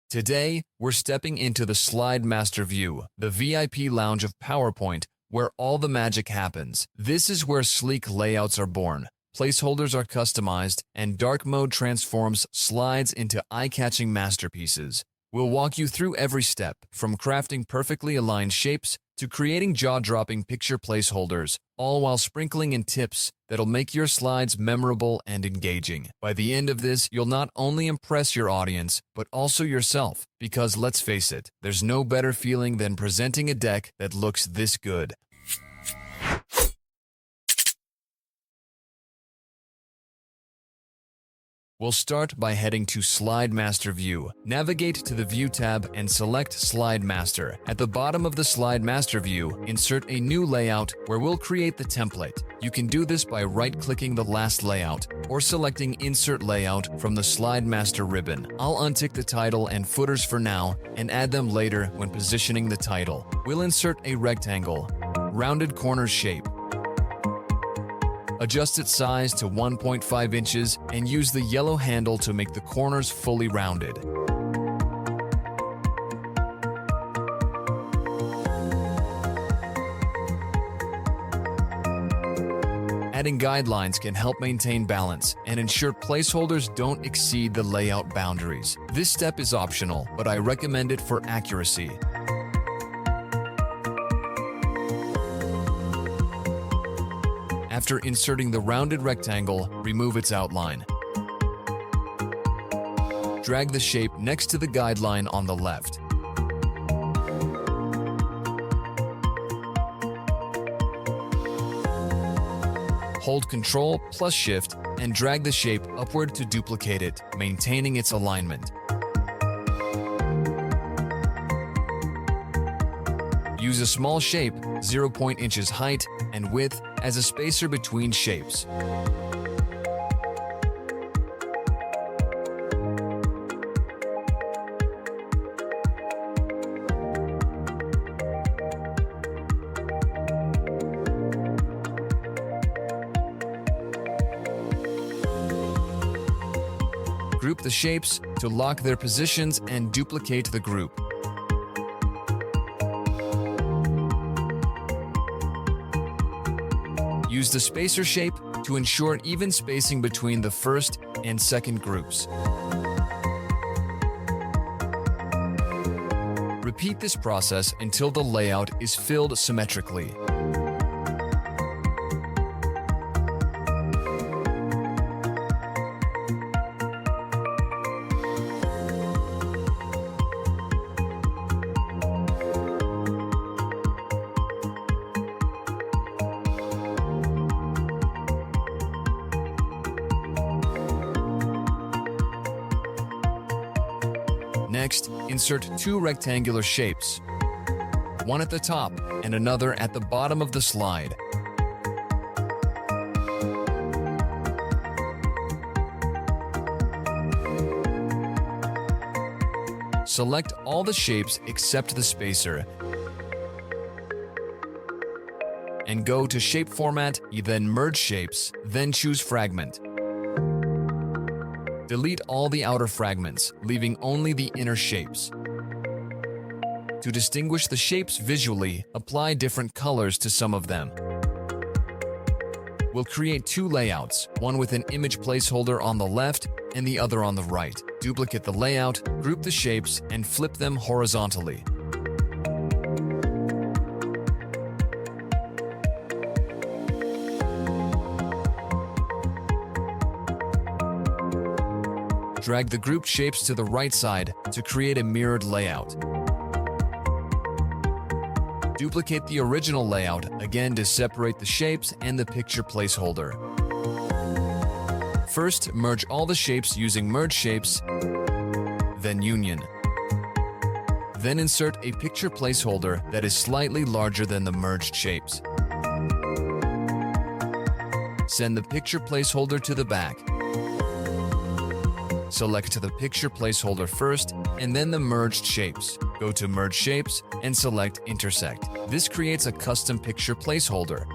Today, we're stepping into the SlideMaster view, the VIP lounge of PowerPoint, where all the magic happens. This is where sleek layouts are born, placeholders are customized, and dark mode transforms slides into eye-catching masterpieces. We'll walk you through every step, from crafting perfectly aligned shapes to creating jaw-dropping picture placeholders, all while sprinkling in tips that'll make your slides memorable and engaging. By the end of this, you'll not only impress your audience, but also yourself, because let's face it, there's no better feeling than presenting a deck that looks this good. We'll start by heading to SlideMaster View. Navigate to the View tab and select SlideMaster. At the bottom of the SlideMaster view, insert a new layout where we'll create the template. You can do this by right-clicking the last layout or selecting Insert Layout from the SlideMaster ribbon. I'll untick the title and footers for now and add them later when positioning the title. We'll insert a rectangle, rounded corners shape. Adjust its size to 1.5 inches and use the yellow handle to make the corners fully rounded. Adding guidelines can help maintain balance and ensure placeholders don't exceed the layout boundaries. This step is optional, but I recommend it for accuracy. After inserting the rounded rectangle, remove its outline. Drag the shape next to the guideline on the left. Hold Ctrl plus Shift and drag the shape upward to duplicate it, maintaining its alignment. Use a small shape, 0.1 inches height and width, as a spacer between shapes. Group the shapes to lock their positions and duplicate the group. Use the spacer shape to ensure even spacing between the first and second groups. Repeat this process until the layout is filled symmetrically. Next, insert two rectangular shapes, one at the top and another at the bottom of the slide. Select all the shapes except the spacer and go to Shape Format, then Merge Shapes, then choose Fragment. Delete all the outer fragments, leaving only the inner shapes. To distinguish the shapes visually, apply different colors to some of them. We'll create two layouts, one with an image placeholder on the left and the other on the right. Duplicate the layout, group the shapes, and flip them horizontally. Drag the grouped shapes to the right side to create a mirrored layout. Duplicate the original layout again to separate the shapes and the picture placeholder. First, merge all the shapes using Merge Shapes, then Union. Then insert a picture placeholder that is slightly larger than the merged shapes. Send the picture placeholder to the back. Select the picture placeholder first, and then the merged shapes. Go to Merge Shapes and select Intersect. This creates a custom picture placeholder.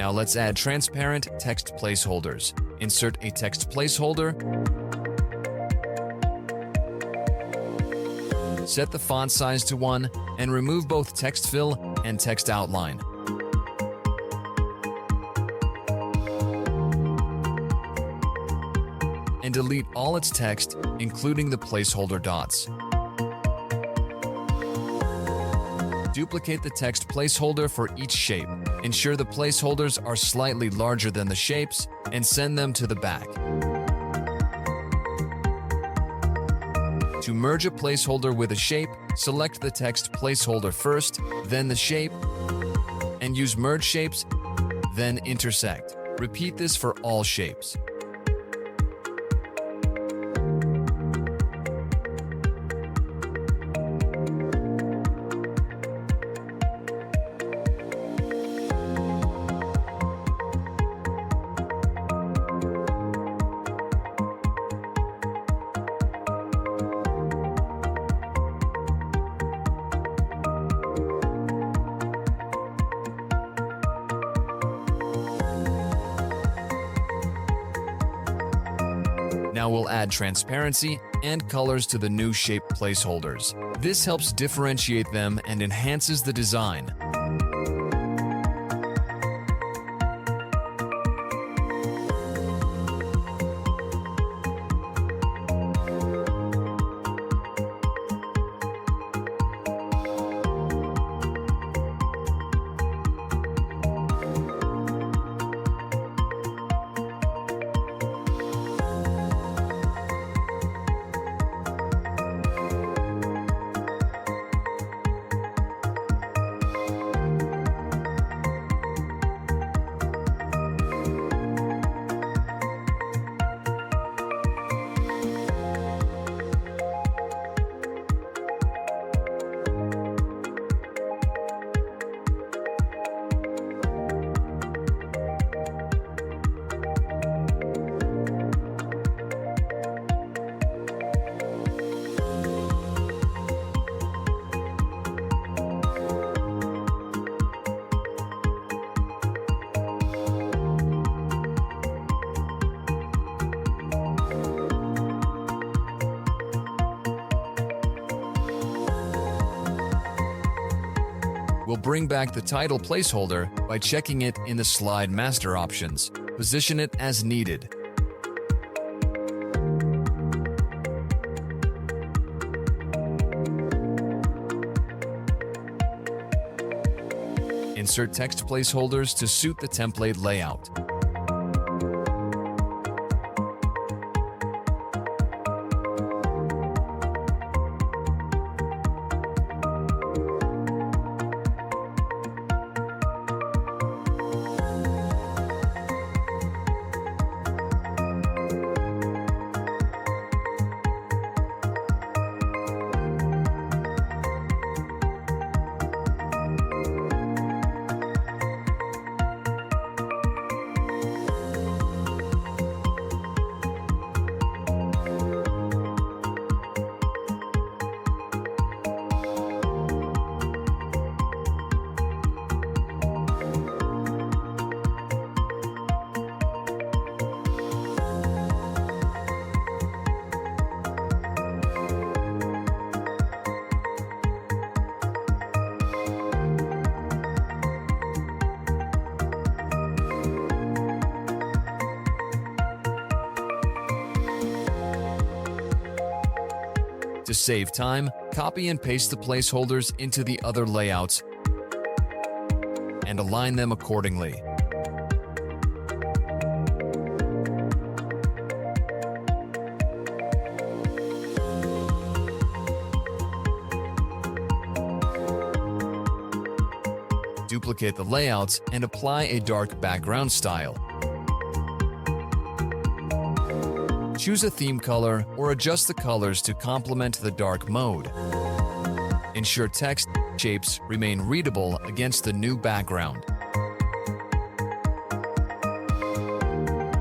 Now let's add transparent text placeholders. Insert a text placeholder. Set the font size to 1 and remove both text fill and text outline. And delete all its text, including the placeholder dots. Duplicate the text placeholder for each shape. Ensure the placeholders are slightly larger than the shapes and send them to the back. To merge a placeholder with a shape, select the text placeholder first, then the shape, and use Merge Shapes, then Intersect. Repeat this for all shapes. Now we'll add transparency and colors to the new shape placeholders. This helps differentiate them and enhances the design. We'll bring back the title placeholder by checking it in the SlideMaster options. Position it as needed. Insert text placeholders to suit the template layout. To save time, copy and paste the placeholders into the other layouts and align them accordingly. Duplicate the layouts and apply a dark background style. Choose a theme color or adjust the colors to complement the dark mode. Ensure text shapes remain readable against the new background.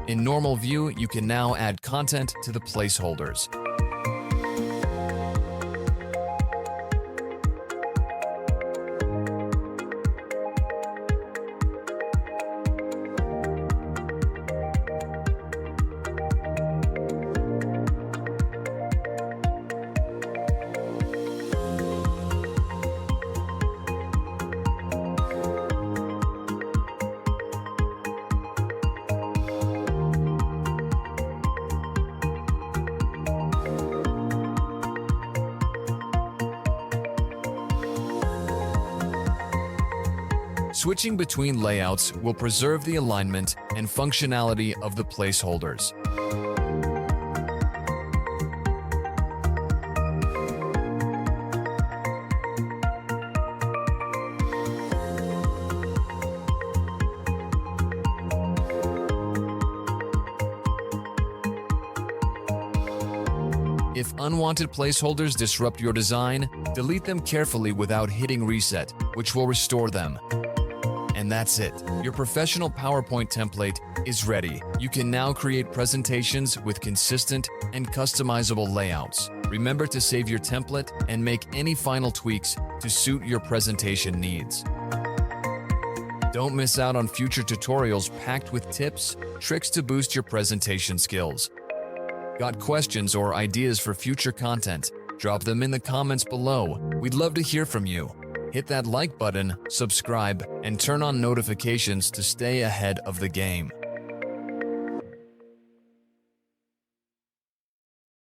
In normal view, you can now add content to the placeholders. Switching between layouts will preserve the alignment and functionality of the placeholders. If unwanted placeholders disrupt your design, delete them carefully without hitting reset, which will restore them. And that's it. Your professional PowerPoint template is ready. You can now create presentations with consistent and customizable layouts. Remember to save your template and make any final tweaks to suit your presentation needs. Don't miss out on future tutorials packed with tips, tricks to boost your presentation skills. Got questions or ideas for future content? Drop them in the comments below. We'd love to hear from you. Hit that like button, subscribe, and turn on notifications to stay ahead of the game.